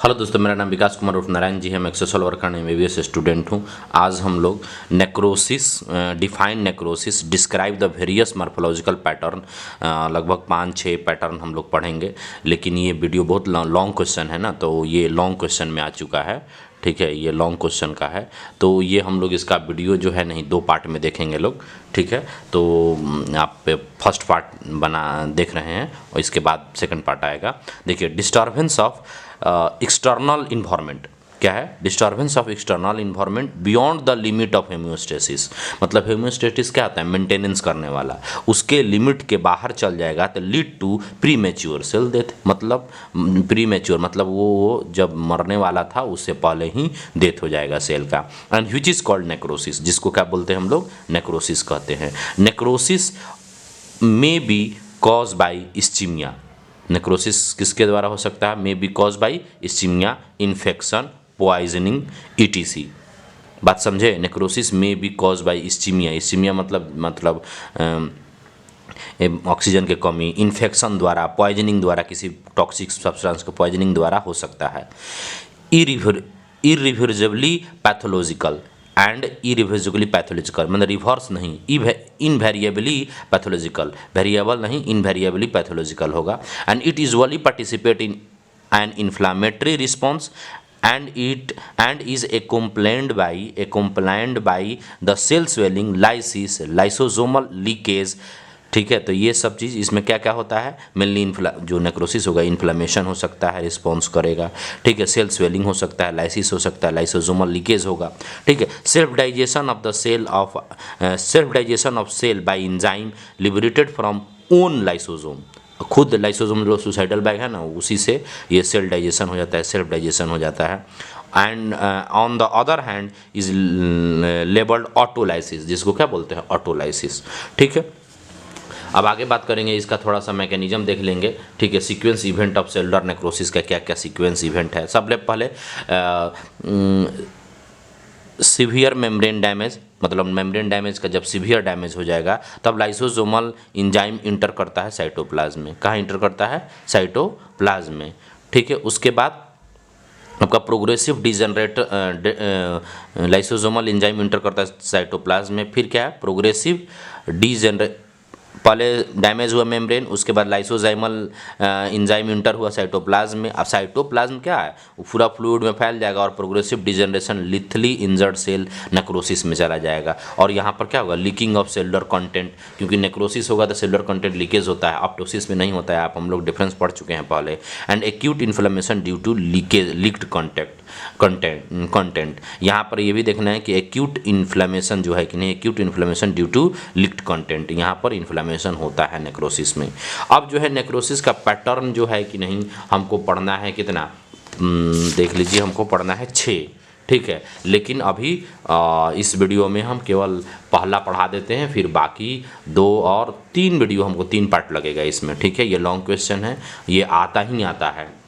Hello दोस्तों, मेरा नाम विकास कुमार उर्फ नारायण जी है। मैं एक social worker and MBBS student हूँ। आज हम लोग necrosis, define necrosis, describe the various morphological pattern, लगभग 5-6 पैटर्न हम लोग पढ़ेंगे। लेकिन ये वीडियो बहुत लॉन्ग क्वेश्चन है ना, तो ये लॉन्ग क्वेश्चन में आ चुका है। ठीक है, ये लॉन्ग क्वेश्चन का है, तो ये हम लोग इसका वीडियो जो है नहीं 2 पार्ट में देखेंगे लोग। ठीक है, तो आप फर्स्ट पार्ट बना देख रहे हैं और इसके बाद सेकंड पार्ट आएगा। देखिए, डिस्टर्बेंस ऑफ एक्सटर्नल इन्वायरमेंट क्या है? Disturbance of external environment beyond the limit of homeostasis. मतलब होम्योस्टेसिस क्या होता है? मेंटेनेंस करने वाला, उसके लिमिट के बाहर चल जाएगा तो lead to premature cell death. मतलब प्री मैच्योर मतलब वो जब मरने वाला था उससे पहले ही डेथ हो जाएगा सेल का। And which is called necrosis, जिसको क्या बोलते हैं हम लोग? नेक्रोसिस कहते हैं। Necrosis may be cause by ischaemia. Necrosis किसके द्वारा हो सकता है? May be cause by ischaemia, infection, poisoning, etc. बात समझे? Necrosis may be cause by ischaemia. Ischaemia मतलब ऑक्सीजन की कमी, इन्फेक्शन द्वारा, पॉइजनिंग द्वारा, किसी टॉक्सिक सब्सटेंस को पॉइजनिंग द्वारा हो सकता है। Irreversibly pathological and irreversibly pathological, मतलब रिवर्स नहीं, इनवेरिएबली पैथोलॉजिकल, वेरिएबल नहीं, इनवेरिएबली पैथोलॉजिकल होगा। And it usually participate in an inflammatory response and is accompanied by the cell swelling, lysis, lysosomal leakage। ठीक है, तो ये सब चीज़ इसमें क्या क्या होता है? मेनली जो नेक्रोसिस होगा, इन्फ्लेमेशन हो सकता है, रिस्पॉन्स करेगा। ठीक है, सेल स्वेलिंग हो सकता है, लाइसिस हो सकता है, लाइसोसोमल लीकेज होगा। ठीक है, self digestion of cell by enzyme liberated from own lysosome. खुद लाइसोसोम जो सुसाइडल बैग है ना, उसी से ये सेल डाइजेशन हो जाता है, सेल्फ डाइजेशन हो जाता है। And on the other hand is labelled autolysis, जिसको क्या बोलते हैं? ऑटोलाइसिस। ठीक है, अब आगे बात करेंगे, इसका थोड़ा सा मैकेनिज्म देख लेंगे। ठीक है, sequence event of cellular necrosis का क्या क्या सीक्वेंस इवेंट है। सबसे पहले सीवियर मेम्ब्रेन डैमेज, मतलब मेम्ब्रेन डैमेज का जब सीवियर डैमेज हो जाएगा तब लाइसोसोमल एंजाइम इंटर करता है साइटोप्लाज्म में। कहाँ इंटर करता है? साइटोप्लाज्म में। ठीक है, उसके बाद आपका progressive degenerate lysosomal enzyme inter करता है साइटोप्लाज्म में। फिर क्या है? प्रोग्रेसिव डिजनरेट, पहले डैमेज हुआ मेम्ब्रेन, उसके बाद लाइसोजाइमल एंजाइम इंटर हुआ साइटोप्लाज्म में। अब साइटोप्लाज्म क्या है? वो पूरा फ्लूइड में फैल जाएगा और progressive degeneration, lethally injured cell necrosis में चला जाएगा। और यहाँ पर क्या होगा? लीकिंग ऑफ सेलुलर कंटेंट, क्योंकि नेक्रोसिस होगा तो सेलुलर कंटेंट लीकेज होता है, अपटोसिस में नहीं होता है। हम लोग डिफरेंस पढ़ चुके हैं पहले। And acute inflammation due to leaked content. यहाँ पर ये भी देखना है कि एक्यूट इन्फ्लेमेशन जो है कि नहीं, acute inflammation due to leaked content, यहाँ पर इन्फ्लेमेशन होता है नेक्रोसिस में। अब जो है नेक्रोसिस का पैटर्न जो है कि नहीं, हमको पढ़ना है कितना? देख लीजिए, हमको पढ़ना है 6। ठीक है, लेकिन अभी इस वीडियो में हम केवल पहला पढ़ा देते हैं, फिर बाकी 2 और 3 वीडियो, हमको 3 पार्ट लगेगा इसमें। ठीक है, ये लॉन्ग क्वेश्चन है, ये आता ही आता है।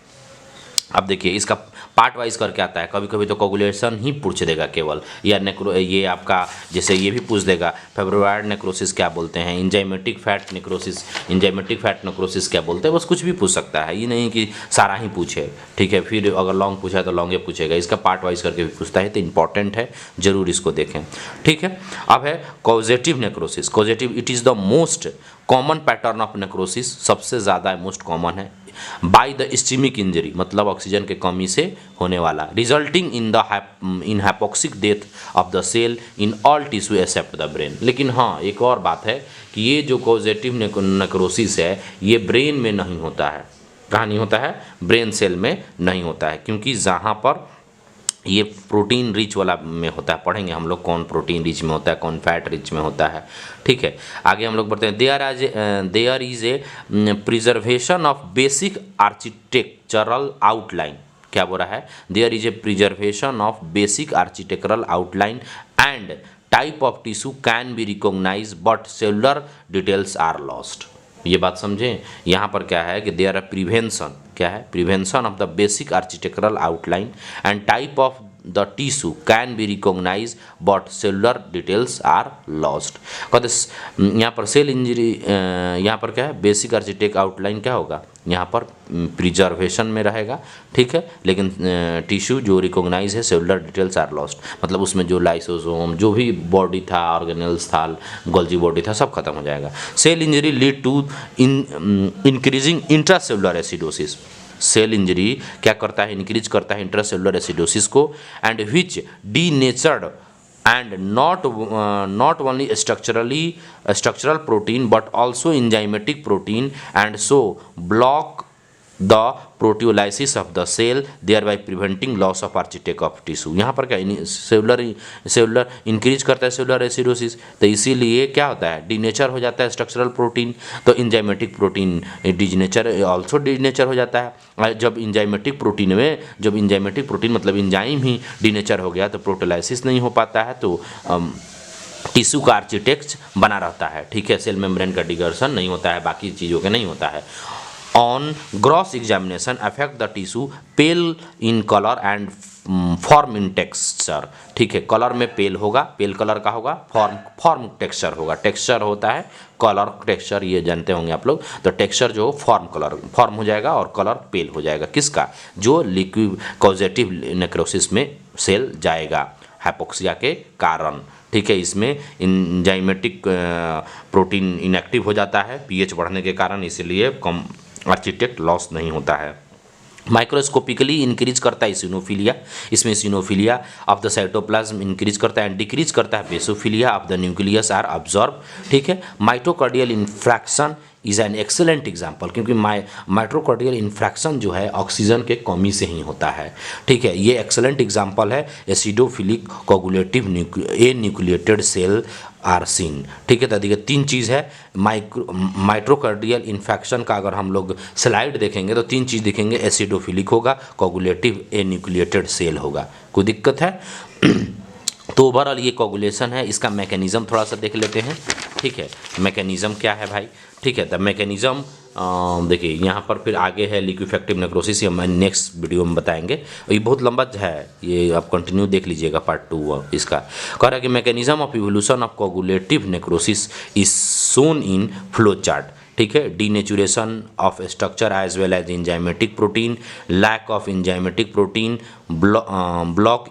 अब देखिए, इसका पार्ट वाइज करके आता है। कभी कभी तो कोगुलेशन ही पूछ देगा केवल, या ये आपका जैसे ये भी पूछ देगा फेब्रुआरी नेक्रोसिस क्या बोलते हैं, एंजाइमेटिक फैट नेक्रोसिस क्या बोलते हैं, बस कुछ भी पूछ सकता है, ये नहीं कि सारा ही पूछे। ठीक है, फिर अगर लॉन्ग पूछा है तो लॉन्ग ही पूछेगा। इसका पार्ट वाइज करके भी पूछता है, तो इंपॉर्टेंट है, जरूर इसको देखें। ठीक है, अब है coagulative necrosis. Coagulative, it is the most common pattern of necrosis, सबसे ज़्यादा मोस्ट कॉमन है। बाय द इस्चीमिक इंजरी, मतलब ऑक्सीजन के कमी से होने वाला, resulting in hypoxic death of the cell in all tissue except the brain. लेकिन हाँ, एक और बात है कि ये जो कॉजेटिव नेक्रोसिस है, ये ब्रेन में नहीं होता है। कहाँ नहीं होता है? ब्रेन सेल में नहीं होता है, क्योंकि जहाँ पर ये प्रोटीन रिच वाला में होता है। पढ़ेंगे हम लोग कौन प्रोटीन रिच में होता है, कौन फैट रिच में होता है। ठीक है, आगे हम लोग बढ़ते हैं। There is a preservation of basic architectural outline. क्या बोल रहा है? There is a preservation of basic architectural outline and type of tissue can be recognize but cellular details are lost. ये बात समझें, यहाँ पर क्या है कि देयर आर प्रिवेंशन, क्या है? Prevention of the basic architectural outline and type of the tissue can be recognize but cellular details are lost. कहते यहाँ पर सेल इंजरी, यहाँ पर क्या है? बेसिक आर्किटेक्ट आउटलाइन क्या होगा? यहाँ पर प्रिजर्वेशन में रहेगा, ठीक है। लेकिन टिश्यू जो रिकॉग्नाइज है सेलुलर डिटेल्स आर लॉस्ट, मतलब उसमें जो लाइसोसोम जो भी बॉडी था, ऑर्गेनेल्स था, गोल्जी बॉडी था, सब खत्म हो जाएगा। Cell injury lead to increasing intracellular acidosis. Cell injury क्या करता है, इंक्रीज करता है इंट्रासेलुलर एसिडोसिस को, and which denatured and not only structural protein but also enzymatic protein, and so block the proteolysis of the cell, thereby preventing loss of architect of tissue। यहाँ पर क्या cellular increase करता है cellular acidosis, तो इसीलिए क्या होता है, डीनेचर हो जाता है स्ट्रक्चरल प्रोटीन, तो enzymatic protein denature also denature हो जाता है। जब इंजाइमेटिक प्रोटीन मतलब इंजाइम ही डीनेचर हो गया तो प्रोटेलाइसिस नहीं हो पाता है, तो टिश्यू का आर्किटेक्ट बना रहता है, ठीक है। सेल मेम्ब्रेन का डिगर्सन नहीं होता है, बाकी चीज़ों के नहीं होता है। On gross examination affect the tissue pale in color and form in texture, ठीक है। कलर में पेल होगा, पेल कलर का होगा, फॉर्म टेक्सचर होगा। टेक्सचर होता है कलर, टेक्सचर ये जानते होंगे आप लोग, तो टेक्सचर जो फॉर्म हो जाएगा और कलर पेल हो जाएगा, किसका, जो लिक्विड कॉजेटिव नेक्रोसिस में सेल जाएगा हाइपोक्सिया के कारण, ठीक है। इसमें इंजाइमेटिक प्रोटीन इनएक्टिव हो जाता है पीएच बढ़ने के कारण, इसीलिए कम आर्किटेक्ट लॉस नहीं होता है। माइक्रोस्कोपिकली इंक्रीज करता है इसिनोफिलिया, इसमें eosinophilia of the cytoplasm increase करता है एंड डिक्रीज करता है basophilia of the nucleus are observe, ठीक है। Myocardial infarction is an excellent example, क्योंकि माइट्रोकार्डियल इन्फ्रैक्शन जो है ऑक्सीजन के कमी से ही होता है, ठीक है। ये एक्सेलेंट एग्जाम्पल है acidophilic coagulative nucleated cell are seen, ठीक है। तो देखिए तीन चीज़ है, माइट्रोकार्डियल इन्फेक्शन का अगर हम लोग स्लाइड देखेंगे तो तीन चीज़ दिखेंगे, एसिडोफिलिक होगा, कोगुलेटिव न्यूक्लिएटेड सेल होगा। कोई दिक्कत है? तो ओवरऑल ये कोगुलेशन है, इसका मैकेनिज्म थोड़ा सा देख लेते हैं, ठीक है। मैकेनिज्म क्या है भाई, ठीक है। द मैकेनिज्म देखिए यहाँ पर फिर आगे है लिक्विफेक्टिव नेक्रोसिस, ये हम नेक्स्ट वीडियो में बताएंगे, ये बहुत लंबा है, ये आप कंटिन्यू देख लीजिएगा पार्ट 2 इसका। कह रहा है कि mechanism of evolution of coagulative necrosis is shown in flow chart, ठीक है। Denaturation of structure as well as enzymatic protein, lack of enzymatic protein, block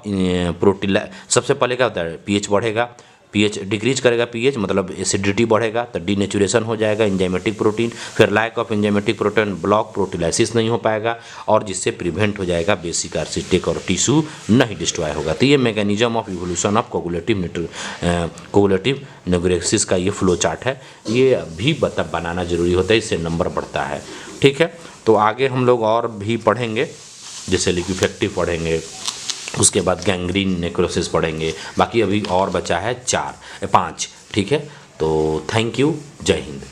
protein. सबसे पहले क्या होता है, पीएच बढ़ेगा, पीएच डिक्रीज करेगा, पीएच मतलब एसिडिटी बढ़ेगा तो डीनेचुरेशन हो जाएगा इंजाइमेटिक प्रोटीन, फिर lack of enzymatic protein, block proteolysis नहीं हो पाएगा, और जिससे प्रिवेंट हो जाएगा बेसिक आर्किटेक्ट और टिश्यू नहीं डिस्ट्रॉय होगा। तो ये mechanism of evolution of coagulative necrosis का ये फ्लो चार्ट है, ये भी बनाना जरूरी होता है, इससे नंबर बढ़ता है, ठीक है। तो आगे हम लोग और भी पढ़ेंगे, जैसे लिक्विफेक्टिव पढ़ेंगे, उसके बाद गैंग्रीन नेक्रोसिस पढ़ेंगे, बाकी अभी और बचा है 5, ठीक है। तो थैंक यू, जय हिंद।